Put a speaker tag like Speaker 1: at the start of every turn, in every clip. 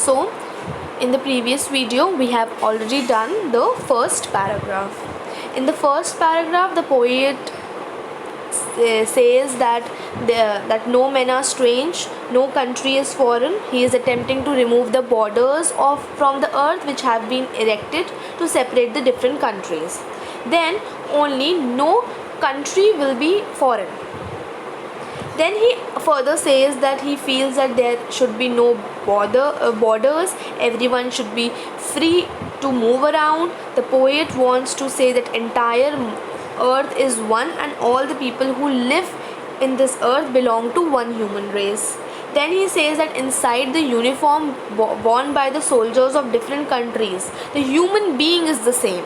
Speaker 1: So in the previous video we have already done the first paragraph. In the first paragraph the poet says that no men are strange, no country is foreign. He is attempting to remove the borders from the earth which have been erected to separate the different countries. Then only no country will be foreign. Then he further says that he feels that there should be no borders, everyone should be free to move around. The poet wants to say that entire earth is one and all the people who live in this earth belong to one human race. Then he says that inside the uniform worn by the soldiers of different countries, the human being is the same.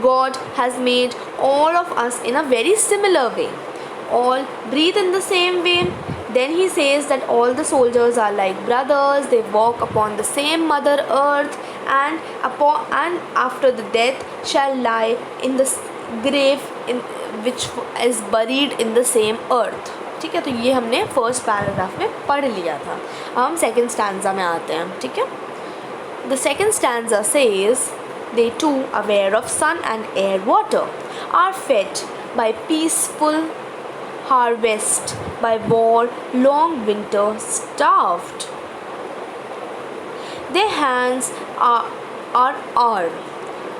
Speaker 1: God has made all of us in a very similar way. All breathe in the same way. Then he says that all the soldiers are like brothers, they walk upon the same mother earth, and after the death shall lie in the grave which is buried in the same earth. ठीक है, तो ये हमने first paragraph में पढ़ लिया था. अब हम सेकेंड स्टैंजा में आते हैं. ठीक है, the second stanza says they too aware of sun and air water are fed by peaceful harvest, by war long winter starved. Their hands are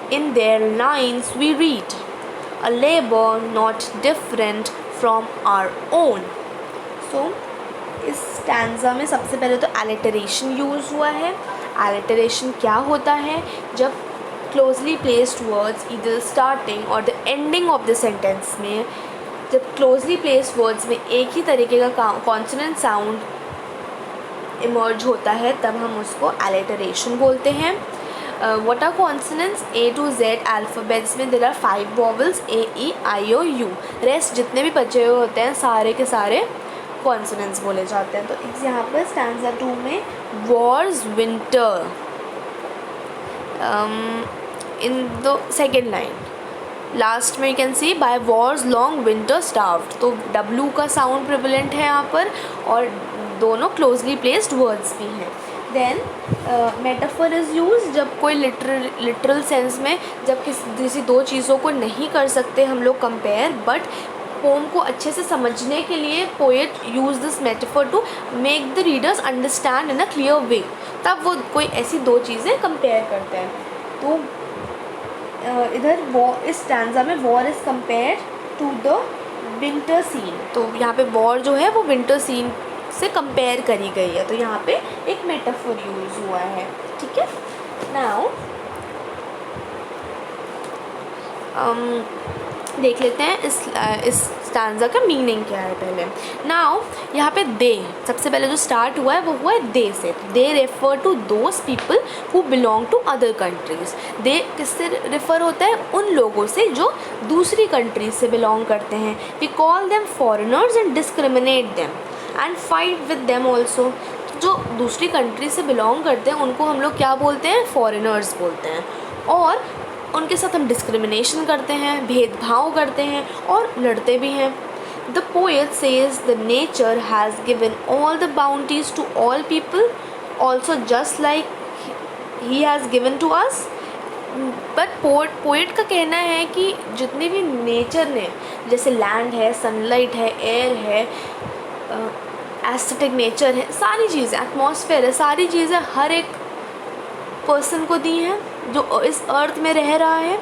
Speaker 1: in their lines we read a labor not different from our own. So इस stanza में सबसे पहले तो alliteration use हुआ है. alliteration क्या होता है? जब closely placed words either starting or the ending of the sentence में, जब closely placed words में एक ही तरीके का consonant sound emerge होता है तब हम उसको alliteration बोलते हैं. What are consonants? A to Z alphabets में there are 5 vowels A, E, I, O, U. Rest जितने भी बचे हुए होते हैं सारे के सारे consonants बोले जाते हैं. तो यहाँ पर stanza 2 में wars winter in the second line last में you can see by wars long winter starved. तो W का साउंड प्रिवलेंट है यहाँ पर और दोनों क्लोजली प्लेस्ड वर्ड्स भी हैं. देन मेटाफर इज़ यूज जब कोई लिटरल सेंस में जब किसी दो चीज़ों को नहीं कर सकते हम लोग कंपेयर, बट पोम को अच्छे से समझने के लिए poet use this metaphor to make the readers understand in a clear way. तब वो कोई ऐसी दो चीज़ें कंपेयर करते हैं. तो इधर इस स्टैंजा में war is compared to the winter scene. तो यहाँ पे वॉर जो है वो विंटर सीन से कंपेयर करी गई है. तो यहाँ पे एक मेटाफर यूज़ हुआ है. ठीक है, नाउ देख लेते हैं इस स्टैंजा का मीनिंग क्या है. पहले नाउ यहाँ पे दे सबसे पहले जो स्टार्ट हुआ है वो हुआ है they say. They refer to those people who belong to other countries. They किससे रेफ़र होता है? उन लोगों से जो दूसरी कंट्रीज से बिलोंग करते हैं. We call them foreigners and discriminate them and fight with them also. जो दूसरी कंट्री से बिलोंग करते हैं उनको हम लोग क्या बोलते हैं? फॉरेनर्स बोलते हैं. और उनके साथ हम डिस्क्रिमिनेशन करते हैं, भेदभाव करते हैं और लड़ते भी हैं. The poet says the nature has given all the bounties to all people also just like he has given to us. But poet का कहना है कि जितने भी नेचर ने, जैसे लैंड है, सनलाइट है, एयर है, एस्थेटिक नेचर है, सारी चीज़ें, एटमॉस्फेयर है, सारी चीज़ें हर एक पर्सन को दी हैं जो इस अर्थ में रह रहा है.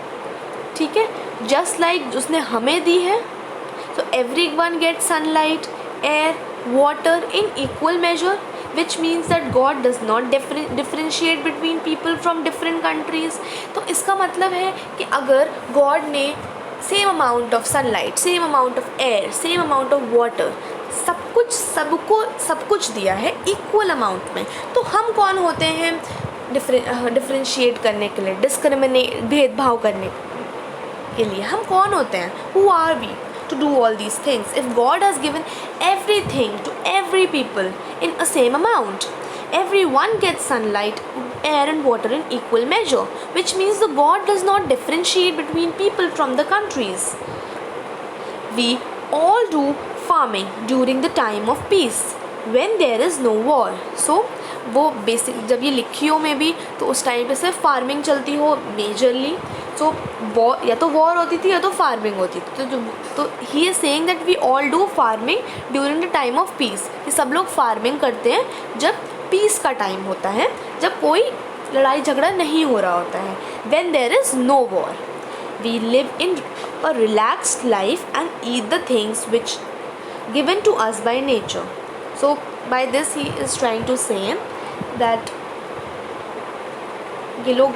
Speaker 1: ठीक है, जस्ट लाइक उसने हमें दी है. So every one get sunlight, air, water in equal major, which means that God does not differentiate between people from different countries. तो इसका मतलब है कि अगर गॉड ने same amount of sunlight, same amount of air, same amount of water, सब कुछ दिया है इक्वल अमाउंट में, तो हम कौन होते हैं डिफरेंशिएट करने के लिए, भेदभाव करने के लिए? हम कौन होते हैं? Who are we to do all these things? If God has given everything to every people in a same amount, everyone gets sunlight, air and water in equal measure, which means the God does not differentiate between people from the countries. We all do farming during the time of peace when there is no war. So वो basic जब ये लिखी हो में भी तो उस time पे सिर्फ फार्मिंग चलती हो मेजरली, तो या तो वॉर होती थी या तो फार्मिंग होती थी। तो he is saying that we all do farming during the time of peace, कि सब लोग फार्मिंग करते हैं जब पीस का टाइम होता है, जब कोई लड़ाई झगड़ा नहीं हो रहा होता है। When there is no war we live in a relaxed life and eat the things which given to us by nature. So by this he is trying to say that ये लोग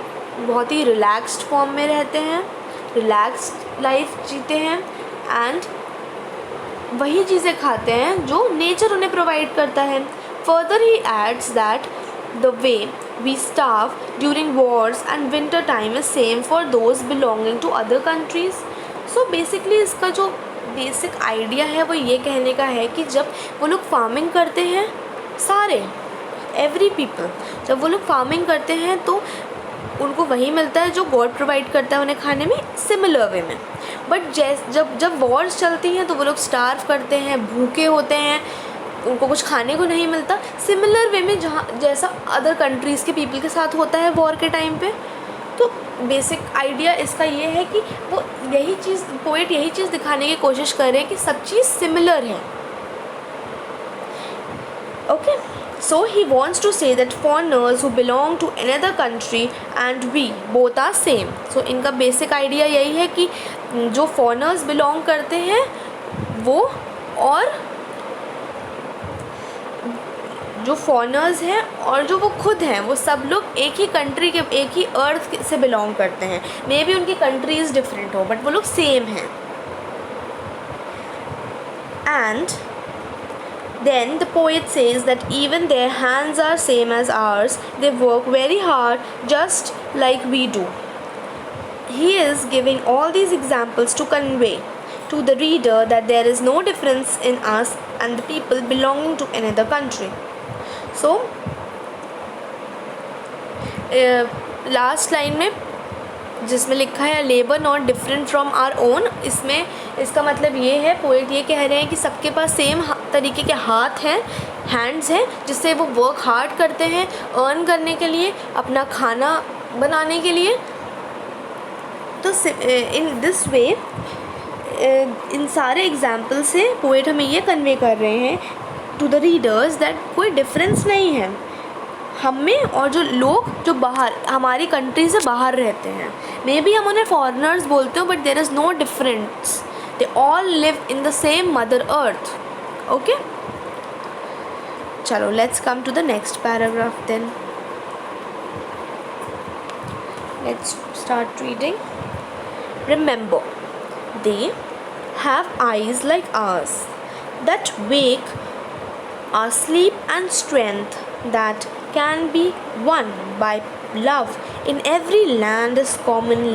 Speaker 1: बहुत ही रिलैक्स्ड फॉर्म में रहते हैं, relaxed life जीते हैं and वही चीज़ें खाते हैं जो नेचर उन्हें प्रोवाइड करता है। Further he adds that the way we starve during wars and winter time is same for those belonging to other countries. So basically इसका जो बेसिक आइडिया है वो ये कहने का है कि जब वो लोग फार्मिंग करते हैं, सारे एवरी पीपल जब वो लोग फार्मिंग करते हैं तो उनको वही मिलता है जो गॉड प्रोवाइड करता है उन्हें खाने में, सिमिलर वे में। बट जब वॉर्स चलती हैं तो वो लोग स्टार्व करते हैं, भूखे होते हैं, उनको कुछ खाने को नहीं मिलता, सिमिलर वे में जहाँ जैसा अदर कंट्रीज़ के पीपल के साथ होता है वॉर के टाइम पे। तो बेसिक आइडिया इसका ये है कि वो यही चीज़ पोएट यही चीज़ दिखाने की कोशिश कर रहे हैं कि सब चीज़ सिमिलर है। Okay, so he wants to say that foreigners who belong to another country and we both are same. So इनका basic idea यही है कि जो foreigners belong करते हैं वो और जो foreigners हैं और जो वो खुद हैं वो सब लोग एक ही कंट्री के, एक ही अर्थ से बिलोंग करते हैं। मे बी उनकी कंट्रीज़ डिफरेंट हो बट वो लोग सेम हैं। And then the poet says that even their hands are same as ours, they work very hard just like we do. He is giving all these examples to convey to the reader that there is no difference in us and the people belonging to another country. So last line में जिसमें लिखा है labour not different from our own, इसमें इसका मतलब ये है, poet ये कह रहे हैं कि सबके पास सेम तरीके के हाथ हैं, हैंड्स हैं, जिससे वो वर्क हार्ड करते हैं अर्न करने के लिए, अपना खाना बनाने के लिए। तो इन दिस वे इन सारे एग्जाम्पल से पोएट हमें ये कन्वे कर रहे हैं टू द रीडर्स दैट कोई डिफरेंस नहीं है हम में और जो लोग जो बाहर हमारी कंट्री से बाहर रहते हैं। मे बी हम उन्हें फॉरेनर्स बोलते हो but there is no difference, they all live in the same mother earth. Okay, चलो let's come to the next paragraph then. Let's start reading. Remember they have eyes like ours that wake our sleep and strength that can be won by love in every land is common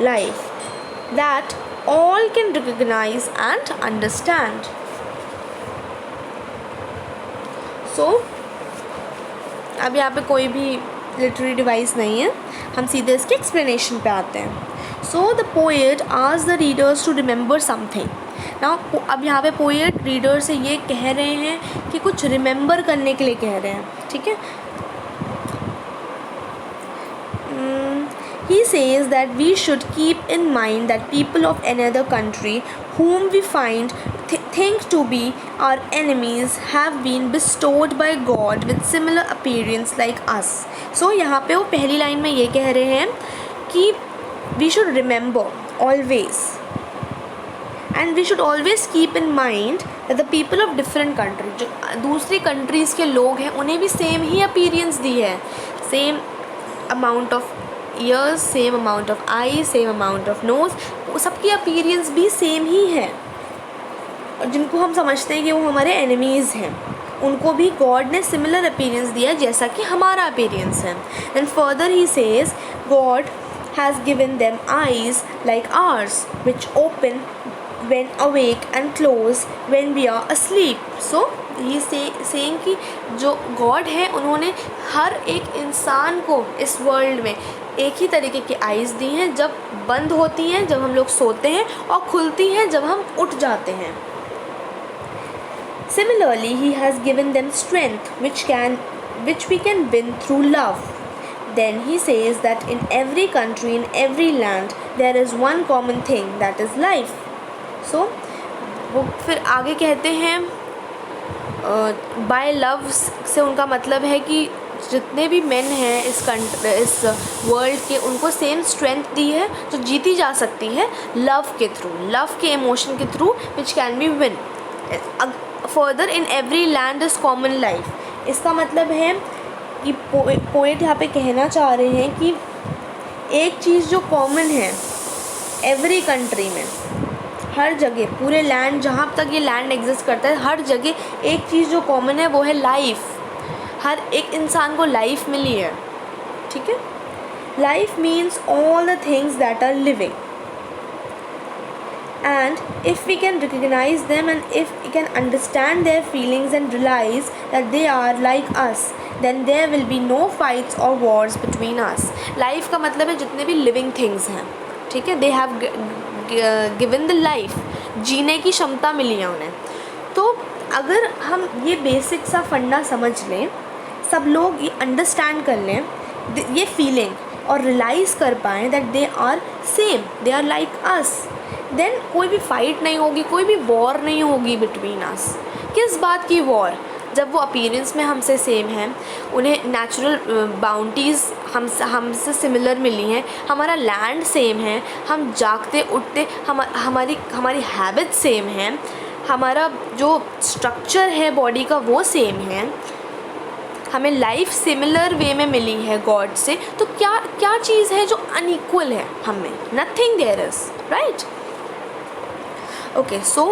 Speaker 1: life that all can recognize and understand. So अब यहाँ पे कोई भी literary device नहीं है, हम सीधे इसके एक्सप्लेनेशन पे आते हैं। So the poet asks the readers to remember something. Now अब यहाँ पे पोएट रीडर से ये कह रहे हैं कि कुछ रिमेंबर करने के लिए कह रहे हैं, ठीक है। He says that we should keep in mind that people of another country whom we find think to be our enemies have been bestowed by God with similar appearance like us. So यहाँ पे वो पहली line में ये कह रहे हैं कि we should remember always and we should always keep in mind that the people of different countries, जो दूसरी कंट्रीज़ के लोग हैं उन्हें भी सेम ही अपीयरेंस दी है, same amount of years, same amount of I, same amount of nose, सबकी appearance भी सेम ही है। और जिनको हम समझते हैं कि वो हमारे एनिमीज़ हैं उनको भी गॉड ने सिमिलर अपीयरेंस दिया जैसा कि हमारा अपीयरेंस है। And further he says God has given them eyes like ours which open when awake and close when we are asleep. So he saying कि जो गॉड है उन्होंने हर एक इंसान को इस वर्ल्ड में एक ही तरीके की आइज़ दी हैं, जब बंद होती हैं जब हम लोग सोते हैं और खुलती हैं जब हम उठ जाते हैं। Similarly he has given them strength which can which we can win through love. Then he says that in every country, in every land, there is one common thing, that is life. So वो फिर आगे कहते हैं bye love से उनका मतलब है कि जितने भी मेन हैं इस वर्ल्ड के, उनको सेम स्ट्रेंथ दी है जो जीती जा सकती है लव के थ्रू, लव के इमोशन के through, which can be win. Further in every land is common life. इसका मतलब है कि पोएट यहाँ पे कहना चाह रहे हैं कि एक चीज़ जो कॉमन है एवरी कंट्री में, हर जगह, पूरे लैंड, जहाँ तक ये लैंड एग्जिस्ट करता है, हर जगह एक चीज़ जो कॉमन है वो है लाइफ. हर एक इंसान को लाइफ मिली है. ठीक है. Life means all the things that are living, and if we can recognize them and if we can understand their feelings and realize that they are like us, then there will be no fights or wars between us. Life का मतलब है जितने भी living things हैं, ठीक है, they have given the life, जीने की क्षमता मिली है उन्हें. तो अगर हम ये बेसिक सा फंडा समझ लें, सब लोग ये अंडरस्टैंड कर लें ये फीलिंग और रियलाइज़ कर पाएँ that they are same, they are like us, then कोई भी फाइट नहीं होगी, कोई भी वॉर नहीं होगी बिटवीन अस. किस बात की वॉर? जब वो अपीयरेंस में हमसे सेम हैं, उन्हें नेचुरल बाउंटीज़ हमसे सिमिलर मिली हैं, हमारा लैंड सेम है, हम जागते उठते, हमारी हैबिट सेम हैं, हमारा जो स्ट्रक्चर है बॉडी का वो सेम है, हमें लाइफ सिमिलर वे में मिली है गॉड से, तो क्या चीज़ है जो अनइक्वल है हमें? Nothing there is, right? Okay, so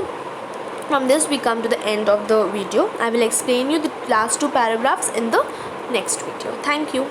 Speaker 1: from this we come to the end of the video. I will explain you the last two paragraphs in the next video. Thank you.